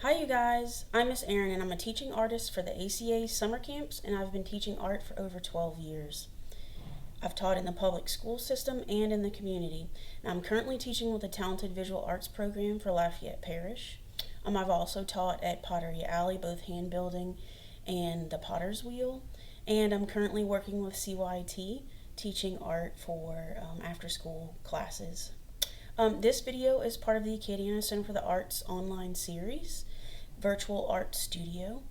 Hi you guys, I'm Miss Erin and I'm a teaching artist for the ACA summer camps, and I've been teaching art for over 12 years. I've taught in the public school system and in the community. And I'm currently teaching with a talented visual arts program for Lafayette Parish. I've also taught at Pottery Alley, both hand building and the Potter's Wheel. And I'm currently working with CYT, teaching art for after school classes. This video is part of the Acadiana Center for the Arts online series, Virtual Art Studio,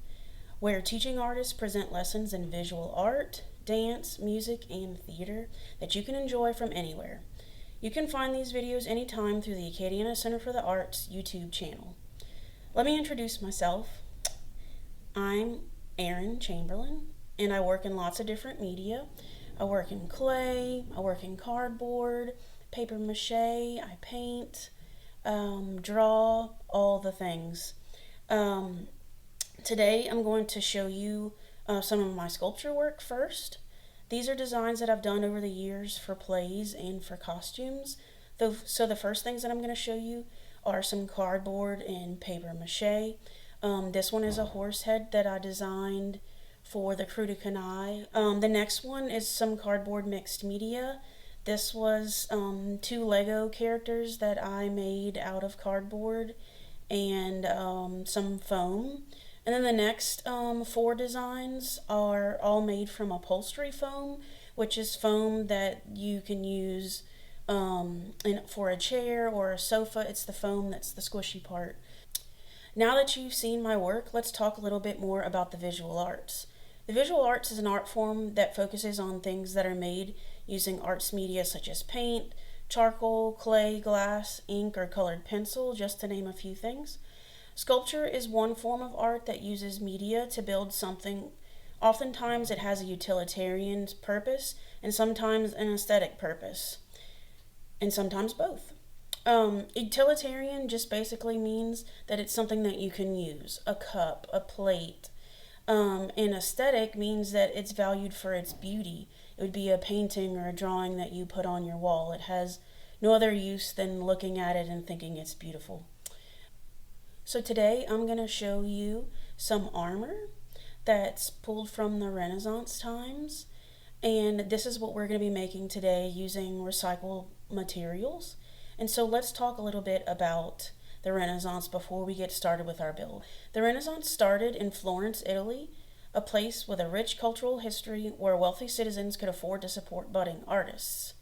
where teaching artists present lessons in visual art, dance, music, and theater that you can enjoy from anywhere. You can find these videos anytime through the Acadiana Center for the Arts YouTube channel. Let me introduce myself. I'm Erin Chamberlain, and I work in lots of different media. I work in clay, I work in cardboard, paper mache, I paint, draw, all the things. Today I'm going to show you some of my sculpture work first. These are designs that I've done over the years for plays and for costumes. So the first things that I'm going to show you are some cardboard and paper mache. This one is a horse head that I designed for the Crew de Canaille. The next one is some cardboard mixed media. This was 2 Lego characters that I made out of cardboard and some foam. And then the next 4 designs are all made from upholstery foam, which is foam that you can use for a chair or a sofa. It's the foam that's the squishy part. Now that you've seen my work, let's talk a little bit more about the visual arts. The visual arts is an art form that focuses on things that are made using arts media such as paint, charcoal, clay, glass, ink, or colored pencil, just to name a few things. Sculpture is one form of art that uses media to build something. Oftentimes it has a utilitarian purpose and sometimes an aesthetic purpose, and sometimes both. Utilitarian just basically means that it's something that you can use, a cup, a plate. And aesthetic means that it's valued for its beauty. It would be a painting or a drawing that you put on your wall. It has no other use than looking at it and thinking it's beautiful. So today I'm going to show you some armor that's pulled from the Renaissance times. And this is what we're going to be making today using recycled materials. And so let's talk a little bit about the Renaissance before we get started with our build. The Renaissance started in Florence, Italy, a place with a rich cultural history where wealthy citizens could afford to support budding artists.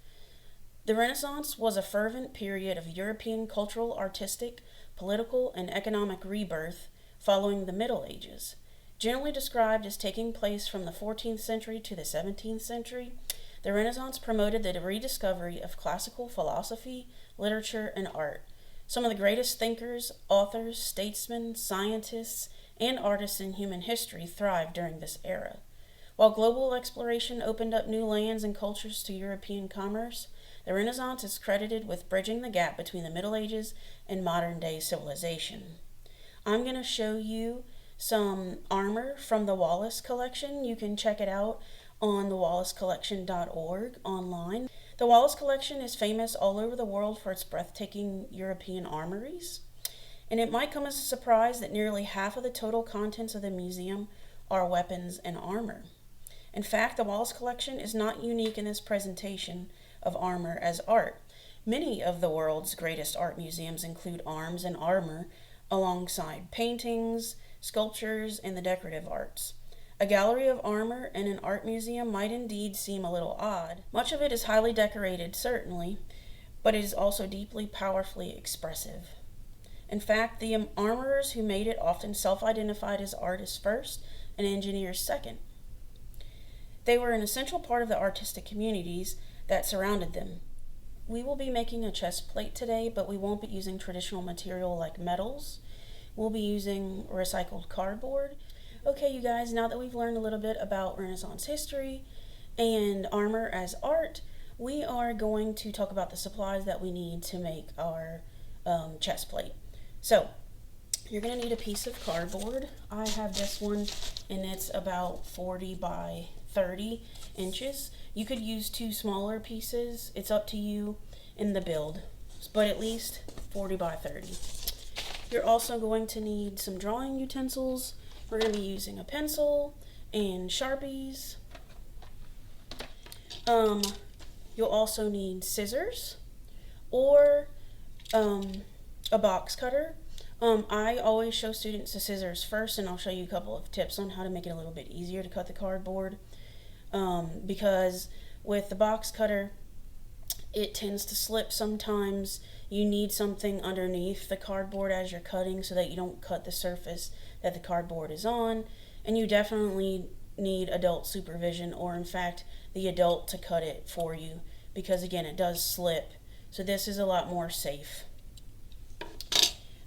The Renaissance was a fervent period of European cultural, artistic, political, and economic rebirth following the Middle Ages. Generally described as taking place from the 14th century to the 17th century, the Renaissance promoted the rediscovery of classical philosophy, literature, and art. Some of the greatest thinkers, authors, statesmen, scientists, and artists in human history thrived during this era. While global exploration opened up new lands and cultures to European commerce, the Renaissance is credited with bridging the gap between the Middle Ages and modern-day civilization. I'm going to show you some armor from the Wallace collection. You can check it out on thewallacecollection.org online. The Wallace collection is famous all over the world for its breathtaking European armories, and it might come as a surprise that nearly half of the total contents of the museum are weapons and armor. In fact, the Wallace collection is not unique in this presentation of armor as art. Many of the world's greatest art museums include arms and armor alongside paintings, sculptures, and the decorative arts. A gallery of armor in an art museum might indeed seem a little odd. Much of it is highly decorated, certainly, but it is also deeply, powerfully expressive. In fact, the armorers who made it often self-identified as artists first and engineers second. They were an essential part of the artistic communities that surrounded them. We will be making a chest plate today, but we won't be using traditional material like metals. We'll be using recycled cardboard. Okay, you guys, now that we've learned a little bit about Renaissance history and armor as art, we are going to talk about the supplies that we need to make our chest plate. So, you're going to need a piece of cardboard. I have this one, and it's about 40 by 30 inches. You could use 2 smaller pieces. It's up to you in the build, but at least 40 by 30. You're also going to need some drawing utensils. We're going to be using a pencil and Sharpies. You'll also need scissors or a box cutter. I always show students the scissors first, and I'll show you a couple of tips on how to make it a little bit easier to cut the cardboard. Because with the box cutter, it tends to slip sometimes. You need something underneath the cardboard as you're cutting so that you don't cut the surface that the cardboard is on. And you definitely need adult supervision, or in fact, the adult to cut it for you, because again, it does slip. So this is a lot more safe.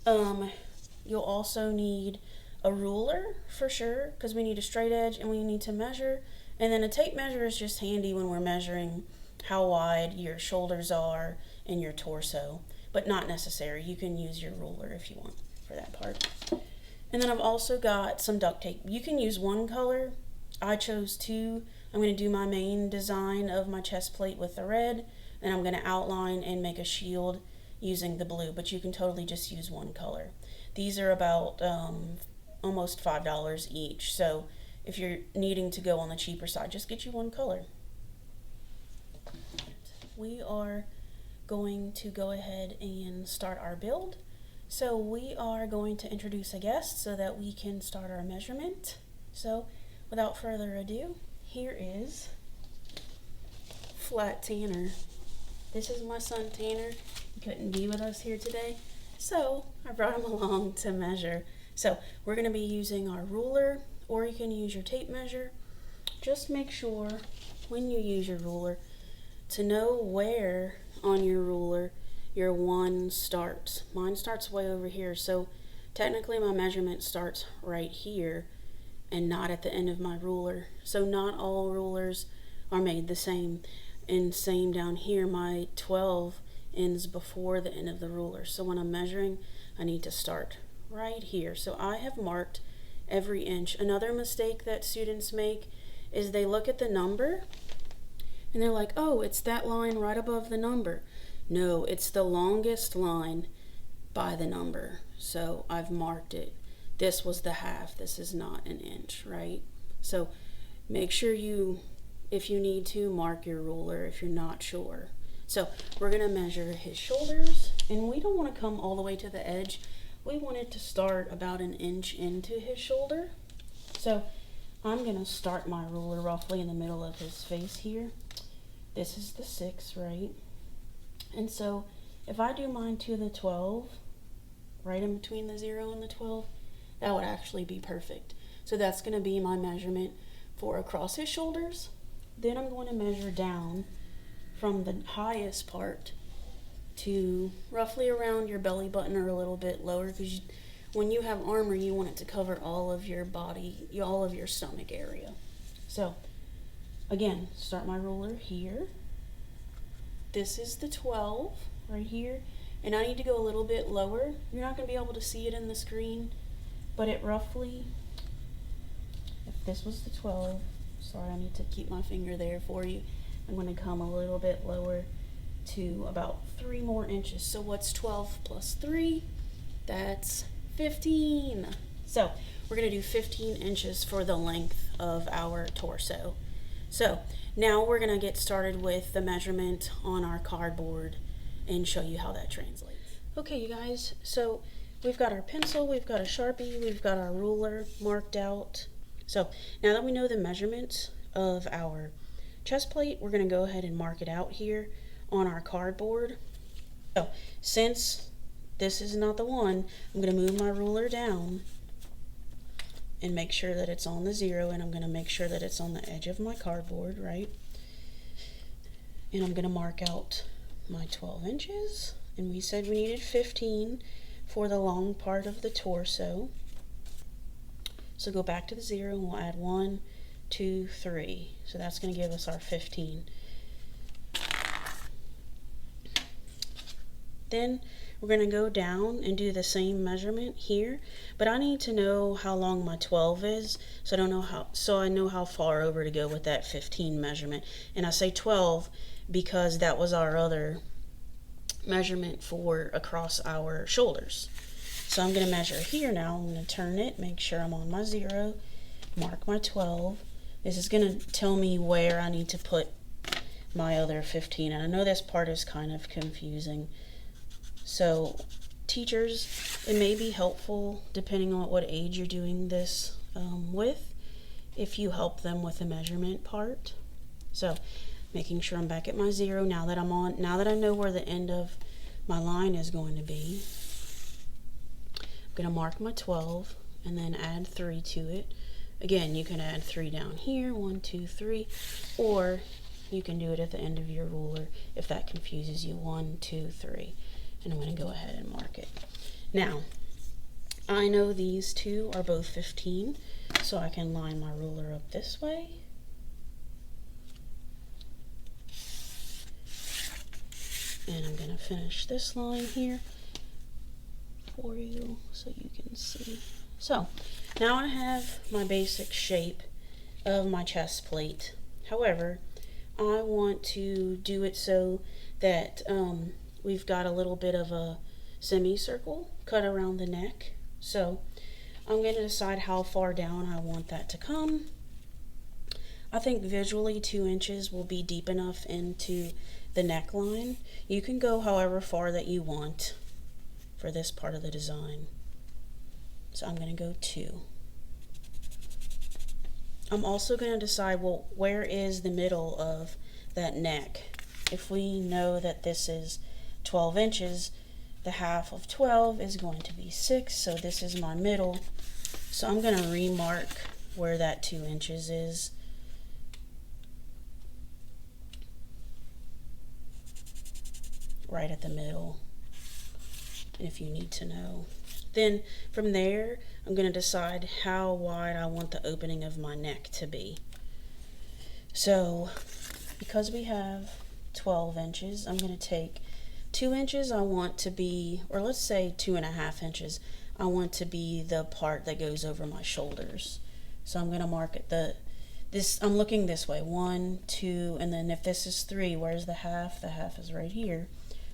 You'll also need a ruler for sure, because we need a straight edge and we need to measure. And then a tape measure is just handy when we're measuring how wide your shoulders are and your torso, but not necessary. You can use your ruler if you want for that part. And then I've also got some duct tape. You can use one color. I chose two. I'm going to do my main design of my chest plate with the red, and I'm going to outline and make a shield using the blue, but you can totally just use one color. These are about almost $5 each, so if you're needing to go on the cheaper side, just get you one color. We are going to go ahead and start our build. So we are going to introduce a guest so that we can start our measurement. So without further ado, here is Flat Tanner. This is my son Tanner. He couldn't be with us here today, so I brought him along to measure. So we're going to be using our ruler, or you can use your tape measure. Just make sure when you use your ruler to know where on your ruler your one starts. Mine starts way over here, so technically my measurement starts right here and not at the end of my ruler. So not all rulers are made the same. And same down here, my 12 ends before the end of the ruler. So when I'm measuring, I need to start right here. So I have marked every inch. Another mistake that students make is they look at the number and they're like, oh, it's that line right above the number. No, it's the longest line by the number. So I've marked it. This was the half. This is not an inch, right? So make sure you, if you need to, mark your ruler if you're not sure. So we're going to measure his shoulders, and we don't want to come all the way to the edge. We want it to start about an inch into his shoulder. So I'm going to start my ruler roughly in the middle of his face here. This is the 6, right? And so if I do mine to the 12, right in between the 0 and the 12, that would actually be perfect. So that's going to be my measurement for across his shoulders. Then I'm going to measure down from the highest part to roughly around your belly button or a little bit lower, because when you have armor, you want it to cover all of your body, all of your stomach area. So again, start my ruler here. This is the 12 right here, and I need to go a little bit lower. You're not going to be able to see it in the screen, but it roughly, if this was the 12, sorry, I need to keep my finger there for you. I'm going to come a little bit lower to about 3 more inches. So what's 12 plus 3? That's 15. So we're going to do 15 inches for the length of our torso. So now we're going to get started with the measurement on our cardboard and show you how that translates. Okay, you guys, so we've got our pencil, we've got a Sharpie, we've got our ruler marked out. So now that we know the measurements of our chest plate, we're going to go ahead and mark it out here on our cardboard. So since this is not the one, I'm going to move my ruler down and make sure that it's on the 0, and I'm going to make sure that it's on the edge of my cardboard, right? And I'm going to mark out my 12 inches, and we said we needed 15 for the long part of the torso. So go back to the 0 and we'll add 1, 2, 3. So that's going to give us our 15. Then we're going to go down and do the same measurement here, but I need to know how long my 12 is, so I know how far over to go with that 15 measurement. And I say 12 because that was our other measurement for across our shoulders. So I'm going to measure here now. I'm going to turn it, make sure I'm on my 0, mark my 12. This is going to tell me where I need to put my other 15. And I know this part is kind of confusing. So teachers, it may be helpful, depending on what age you're doing this with, if you help them with the measurement part. So making sure I'm back at my 0 now that I know where the end of my line is going to be. I'm going to mark my 12 and then add 3 to it. Again, you can add 3 down here, 1, 2, 3, or you can do it at the end of your ruler if that confuses you. 1, 2, 3, and I'm going to go ahead and mark it. Now, I know these two are both 15, so I can line my ruler up this way. And I'm going to finish this line here for you so you can see. So now I have my basic shape of my chest plate. However, I want to do it so that we've got a little bit of a semicircle cut around the neck. So I'm going to decide how far down I want that to come. I think visually 2 inches will be deep enough into the neckline. You can go however far that you want for this part of the design. So I'm going to go 2. I'm also going to decide, well, where is the middle of that neck? If we know that this is 12 inches, the half of 12 is going to be 6, so this is my middle. So I'm going to remark where that 2 inches is. Right at the middle, if you need to know. Then from there, I'm going to decide how wide I want the opening of my neck to be. So because we have 12 inches, I'm going to take 2 inches I want to be, or let's say 2.5 inches, I want to be the part that goes over my shoulders. So I'm going to mark it I'm looking this way, 1, 2, and then if this is 3, where's the half? The half is right here.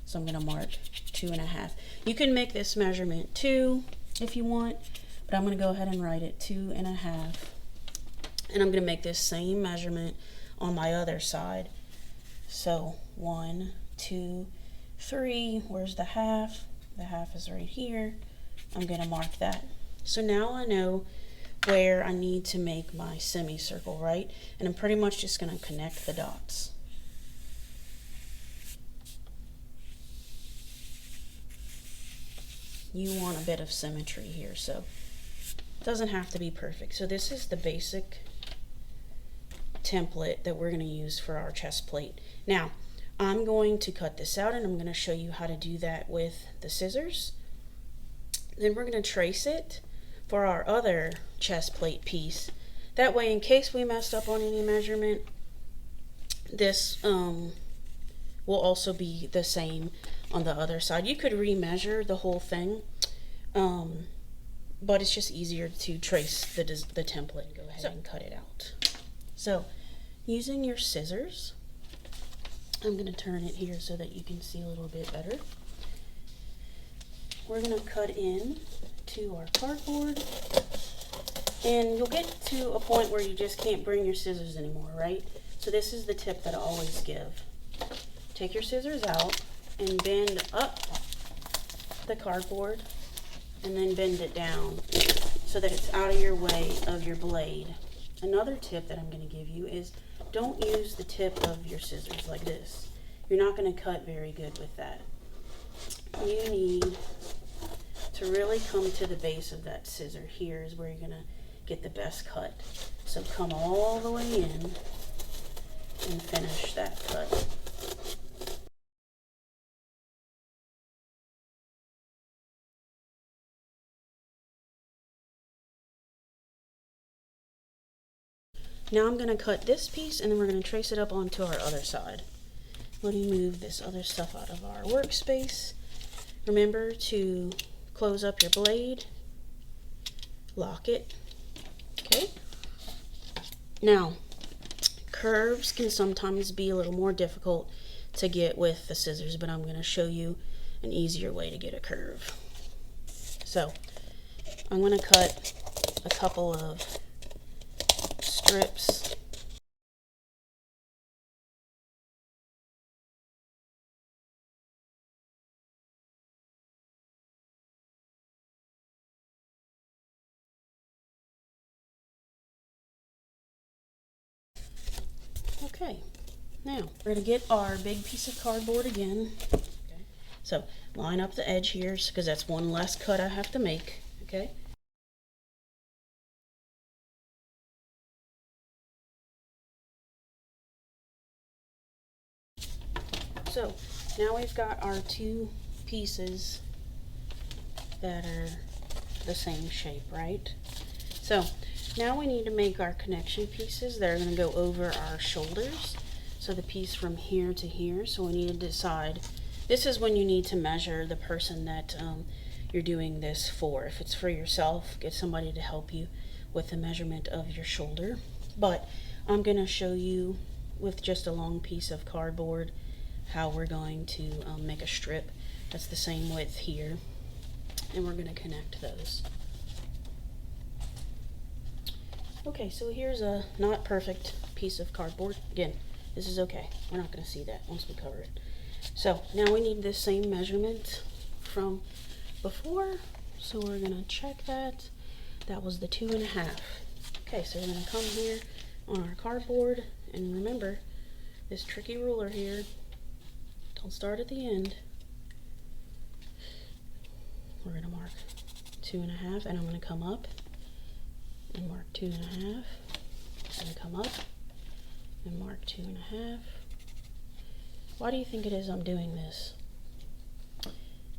So I'm going to mark 2.5. You can make this measurement 2 if you want, but I'm going to go ahead and write it 2.5. And I'm going to make this same measurement on my other side. So 1, 2, 3, where's the half? The half is right here. I'm going to mark that. So now I know where I need to make my semicircle, right? And I'm pretty much just going to connect the dots. You want a bit of symmetry here, so it doesn't have to be perfect. So this is the basic template that we're going to use for our chest plate. Now, I'm going to cut this out and I'm going to show you how to do that with the scissors. Then we're going to trace it for our other chest plate piece. That way, in case we messed up on any measurement, this will also be the same on the other side. You could remeasure the whole thing, but it's just easier to trace the template. Go ahead and cut it out. So using your scissors, I'm going to turn it here so that you can see a little bit better. We're going to cut in to our cardboard, and you'll get to a point where you just can't bring your scissors anymore, right? So this is the tip that I always give. Take your scissors out and bend up the cardboard and then bend it down so that it's out of your way of your blade. Another tip that I'm going to give you is don't use the tip of your scissors like this. You're not going to cut very good with that. You need to really come to the base of that scissor. Here is where you're going to get the best cut. So come all the way in and finish that cut. Now I'm going to cut this piece and then we're going to trace it up onto our other side. Let me move this other stuff out of our workspace. Remember to close up your blade, lock it. Okay. Now, curves can sometimes be a little more difficult to get with the scissors, but I'm going to show you an easier way to get a curve. So So I'm going to cut a couple of strips. Okay, now we're going to get our big piece of cardboard again. Okay. So line up the edge here because that's one less cut I have to make. Okay. So now we've got our two pieces that are the same shape, right? So now we need to make our connection pieces that are going to go over our shoulders. So the piece from here to here. So we need to decide, this is when you need to measure the person that you're doing this for. If it's for yourself, get somebody to help you with the measurement of your shoulder. But I'm going to show you with just a long piece of cardboard how we're going to make a strip that's the same width here. And we're going to connect those. Okay, so here's a not perfect piece of cardboard. Again, this is okay. We're not going to see that once we cover it. So now we need this same measurement from before. So we're going to check that. That was the 2.5. Okay, so we're going to come here on our cardboard. And remember, this tricky ruler here, don't start at the end. We're going to mark 2.5, and I'm going to come up and mark 2.5. I'm going to come up and mark 2.5. Why do you think it is I'm doing this?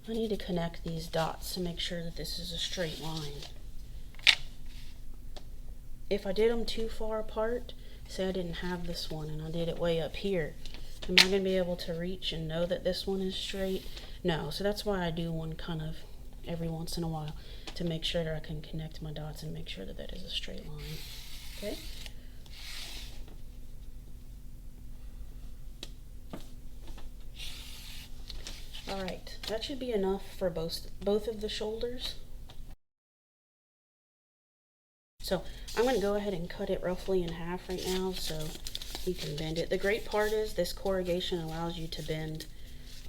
I need to connect these dots to make sure that this is a straight line. If I did them too far apart, say I didn't have this one and I did it way up here, am I going to be able to reach and know that this one is straight? No, so that's why I do one kind of every once in a while to make sure that I can connect my dots and make sure that that is a straight line. Okay? Alright, that should be enough for both of the shoulders. So I'm going to go ahead and cut it roughly in half right now so you can bend it. The great part is this corrugation allows you to bend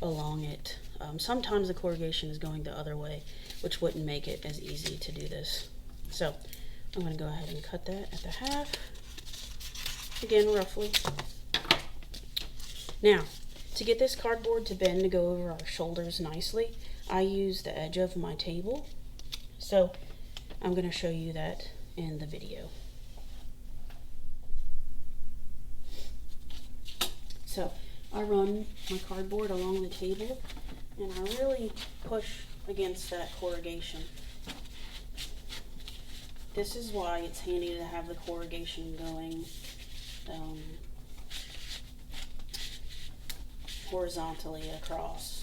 along it. Sometimes the corrugation is going the other way, which wouldn't make it as easy to do this. So I'm going to go ahead and cut that at the half. Again, roughly. Now, to get this cardboard to bend to go over our shoulders nicely, I use the edge of my table. So I'm going to show you that in the video. So I run my cardboard along the table and I really push against that corrugation. This is why it's handy to have the corrugation going horizontally across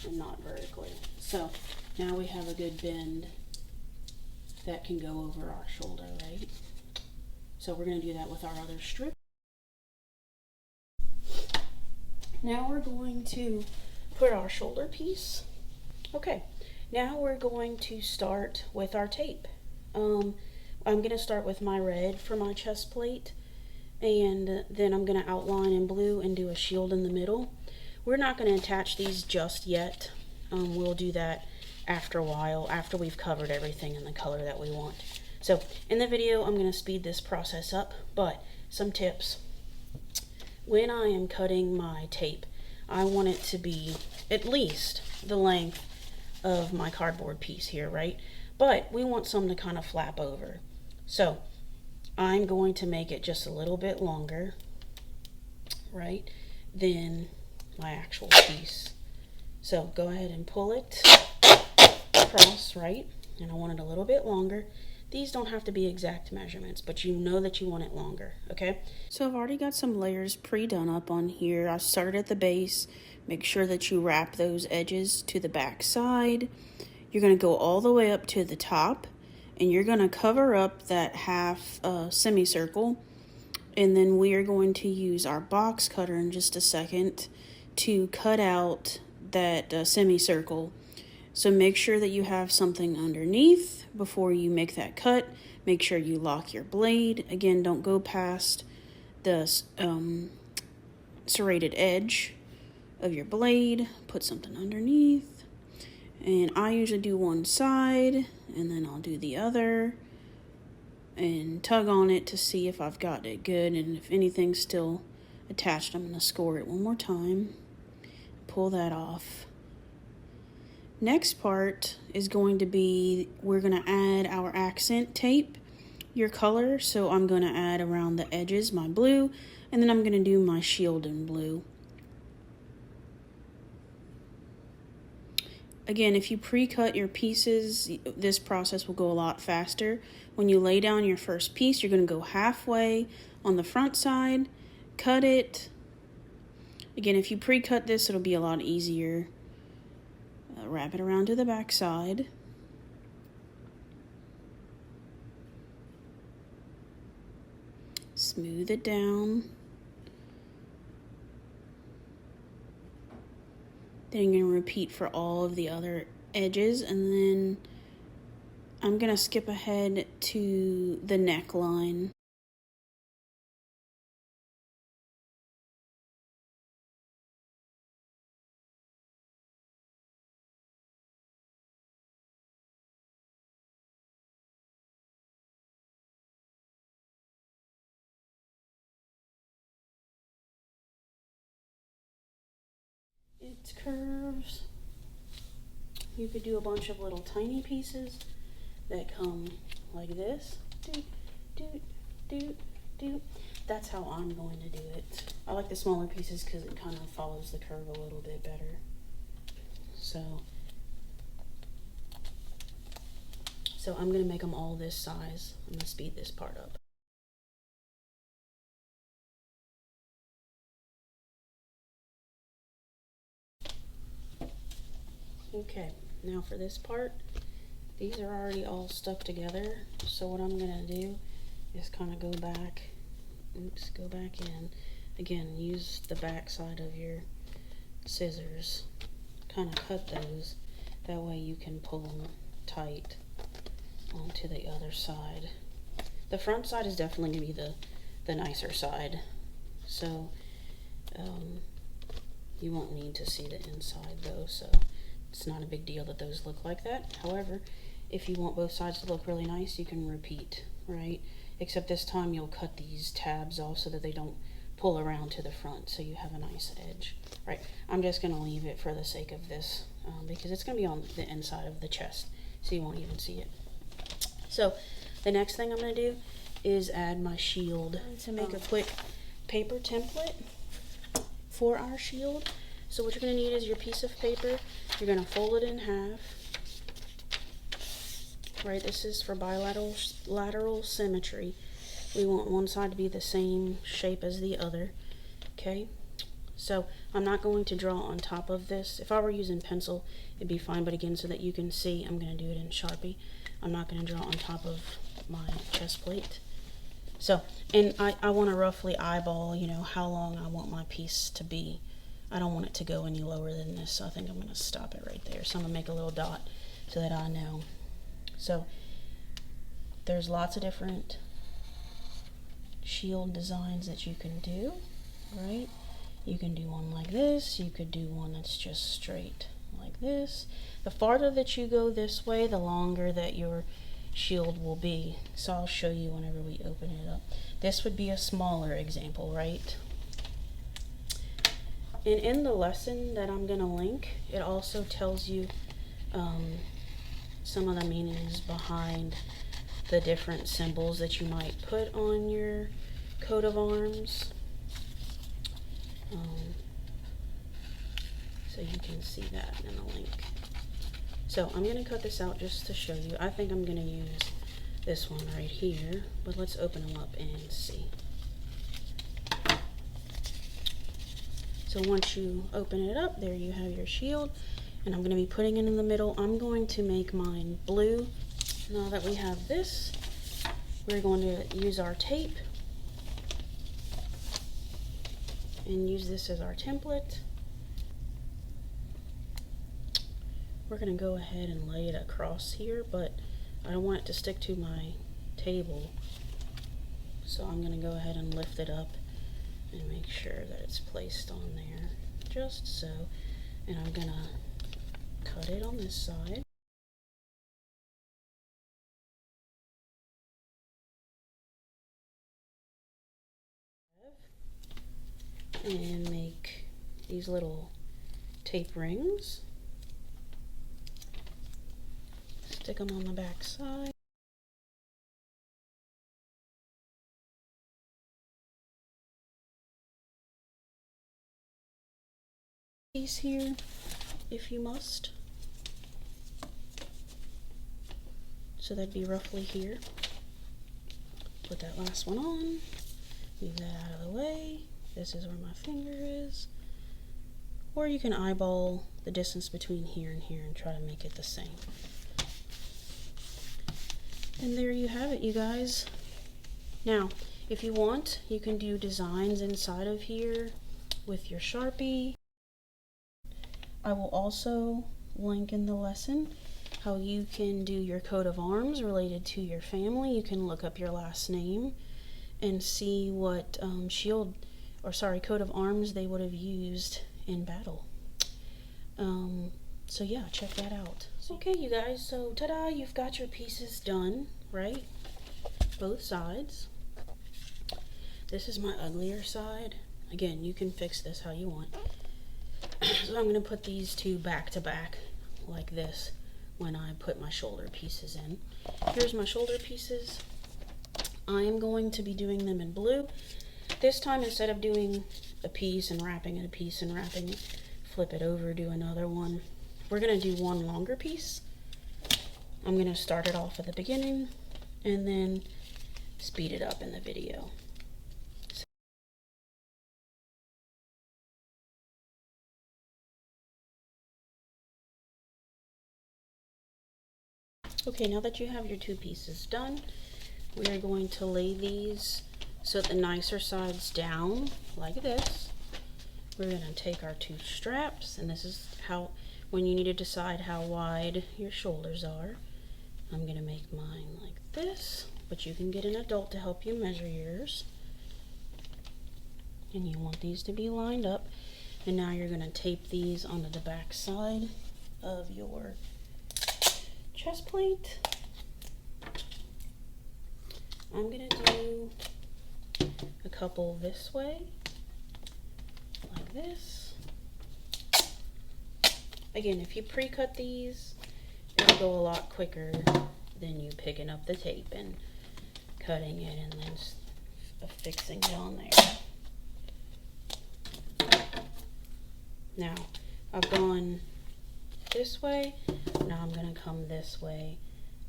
and not vertically. So now we have a good bend that can go over our shoulder, right? So we're going to do that with our other strip. Now we're going to put our shoulder piece. Okay, now we're going to start with our tape. I'm going to start with my red for my chest plate, and then I'm going to outline in blue and do a shield in the middle. We're not going to attach these just yet. We'll do that after a while, after we've covered everything in the color that we want. So in the video, I'm going to speed this process up, but some tips. When I am cutting my tape, I want it to be at least the length of my cardboard piece here, right? But we want some to kind of flap over. So I'm going to make it just a little bit longer, right, than my actual piece. So go ahead and pull it across, right? And I want it a little bit longer. These don't have to be exact measurements, but you know that you want it longer, okay? So I've already got some layers pre-done up on here. I started at the base. Make sure that you wrap those edges to the back side. You're going to go all the way up to the top, and you're going to cover up that half semicircle, and then we are going to use our box cutter in just a second to cut out that semicircle So make sure that you have something underneath before you make that cut. Make sure you lock your blade. Again, don't go past the serrated edge of your blade. Put something underneath. And I usually do one side, and then I'll do the other. And tug on it to see if I've got it good. And if anything's still attached, I'm going to score it one more time. Pull that off. Next part is going to be, we're going to add our accent tape, your color. So I'm going to add around the edges my blue, and then I'm going to do my shield in blue. Again, if you pre-cut your pieces, this process will go a lot faster. When you lay down your first piece, you're going to go halfway on the front side, cut it. Again, if you pre-cut this, it'll be a lot easier. Wrap it around to the back side. Smooth it down. Then you're going to repeat for all of the other edges, and then I'm going to skip ahead to the neckline. Its curves. You could do a bunch of little tiny pieces that come like this. Doot, doot, doot, doot. That's how I'm going to do it. I like the smaller pieces because it kind of follows the curve a little bit better. So I'm going to make them all this size. I'm going to speed this part up. Okay, now for this part, these are already all stuck together. So what I'm going to do is kind of go back. Oops, go back in. Again, use the back side of your scissors. Kind of cut those. That way you can pull them tight onto the other side. The front side is definitely going to be the nicer side. So you won't need to see the inside though. So it's not a big deal that those look like that. However, if you want both sides to look really nice, you can repeat, right? Except this time you'll cut these tabs off so that they don't pull around to the front, so you have a nice edge. Right, I'm just going to leave it for the sake of this because it's going to be on the inside of the chest, so you won't even see it. So the next thing I'm going to do is add my shield to make a quick paper template for our shield. So what you're going to need is your piece of paper. You're going to fold it in half. Right, this is for bilateral symmetry. We want one side to be the same shape as the other. Okay, so I'm not going to draw on top of this. If I were using pencil, it'd be fine, but again, so that you can see, I'm going to do it in Sharpie. I'm not going to draw on top of my chest plate. So, and I want to roughly eyeball, you know, how long I want my piece to be. I don't want it to go any lower than this, so I think I'm going to stop it right there. So I'm going to make a little dot so that I know. So there's lots of different shield designs that you can do, right? You can do one like this. You could do one that's just straight like this. The farther that you go this way, the longer that your shield will be. So I'll show you whenever we open it up. This would be a smaller example, right? And in the lesson that I'm going to link, it also tells you some of the meanings behind the different symbols that you might put on your coat of arms. So you can see that in the link. So I'm going to cut this out just to show you. I think I'm going to use this one right here, but let's open them up and see. So once you open it up, there you have your shield, and I'm going to be putting it in the middle. I'm going to make mine blue. Now that we have this, we're going to use our tape and use this as our template. we're gonna go ahead and lay it across here, but I don't want it to stick to my table. So I'm gonna go ahead and lift it up and make sure that it's placed on there, just so. And I'm gonna cut it on this side. And make these little tape rings. Stick them on the back side. Piece here, if you must. So that'd be roughly here. Put that last one on. Move that out of the way. This is where my finger is. Or you can eyeball the distance between here and here and try to make it the same. And there you have it, you guys. Now, if you want, you can do designs inside of here with your Sharpie. I will also link in the lesson how you can do your coat of arms related to your family. You can look up your last name and see what coat of arms they would have used in battle. So yeah, check that out. Okay, you guys, so ta-da, you've got your pieces done, right? Both sides. This is my uglier side. Again, you can fix this how you want. So I'm gonna put these two back to back like this when I put my shoulder pieces in. Here's my shoulder pieces. I am going to be doing them in blue. This time, instead of doing a piece and wrapping it, a piece and wrapping it, flip it over, do another one. We're gonna do one longer piece. I'm gonna start it off at the beginning and then speed it up in the video. Okay, now that you have your two pieces done, we are going to lay these so the nicer side's down like this. We're going to take our two straps, and this is how, when you need to decide how wide your shoulders are, I'm going to make mine like this, but you can get an adult to help you measure yours. And you want these to be lined up. And now you're going to tape these onto the back side of your chest plate. I'm going to do a couple this way, like this. Again, if you pre-cut these, it'll go a lot quicker than you picking up the tape and cutting it and then affixing it on there. Now, I've gone this way. Now I'm going to come this way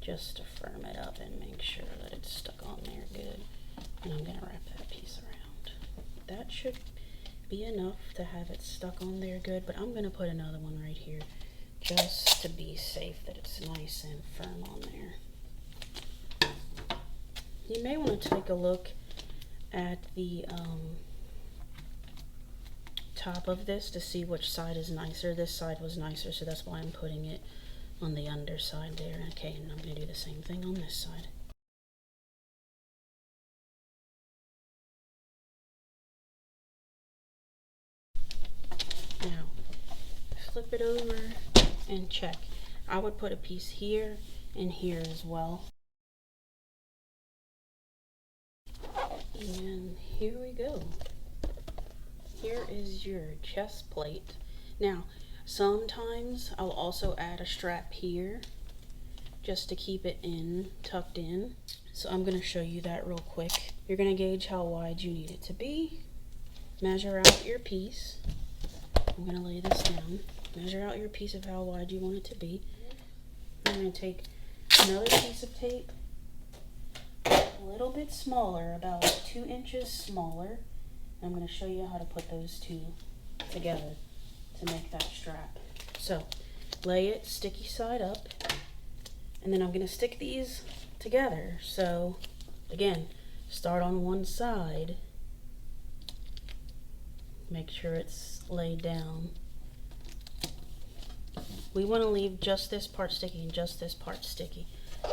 just to firm it up and make sure that it's stuck on there good. And I'm going to wrap that piece around. That should be enough to have it stuck on there good, but I'm going to put another one right here just to be safe that it's nice and firm on there. You may want to take a look at the top of this to see which side is nicer. This side was nicer, so that's why I'm putting it on the underside there. Okay, and I'm going to do the same thing on this side. Now, flip it over and check. I would put a piece here and here as well. And here we go. Here is your chest plate. Now, sometimes I'll also add a strap here just to keep it tucked in. So I'm going to show you that real quick. You're going to gauge how wide you need it to be. Measure out your piece. I'm going to lay this down. Measure out your piece of how wide you want it to be. I'm going to take another piece of tape, a little bit smaller, about 2 inches smaller. I'm going to show you how to put those two together to make that strap. So, lay it sticky side up, and then I'm going to stick these together. So, again, start on one side. Make sure it's laid down. We want to leave just this part sticky and just this part sticky.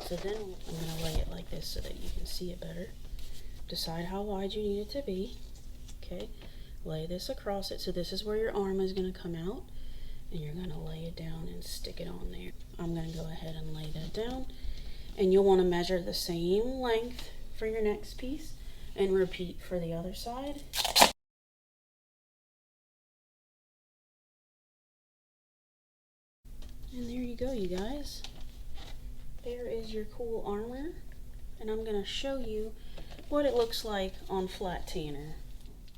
So then I'm going to lay it like this so that you can see it better. Decide how wide you need it to be. Okay, lay this across it. So this is where your arm is going to come out, and you're going to lay it down and stick it on there. I'm going to go ahead and lay that down, and you'll want to measure the same length for your next piece and repeat for the other side. And there you go, you guys. There is your cool armor, and I'm going to show you what it looks like on flat Tanner.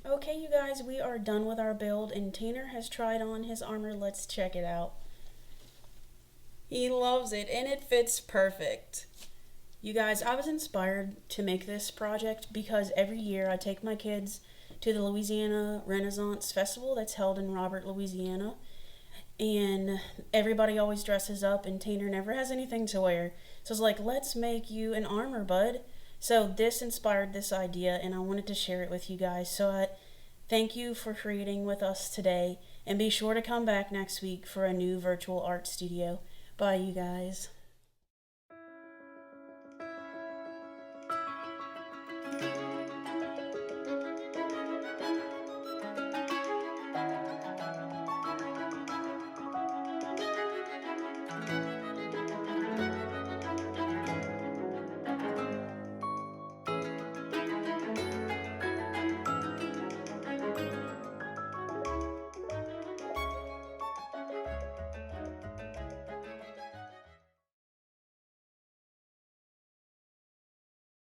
Okay, you guys, we are done with our build, and Tanner has tried on his armor. Let's check it out. He loves it, and it fits perfect. You guys, I was inspired to make this project because every year I take my kids to the Acadiana Renaissance Festival that's held in Robert, Louisiana. And everybody always dresses up, and Tanner never has anything to wear. So I was like, let's make you an armor, bud. So this inspired this idea, and I wanted to share it with you guys. So I thank you for creating with us today, and be sure to come back next week for a new virtual art studio. Bye, you guys.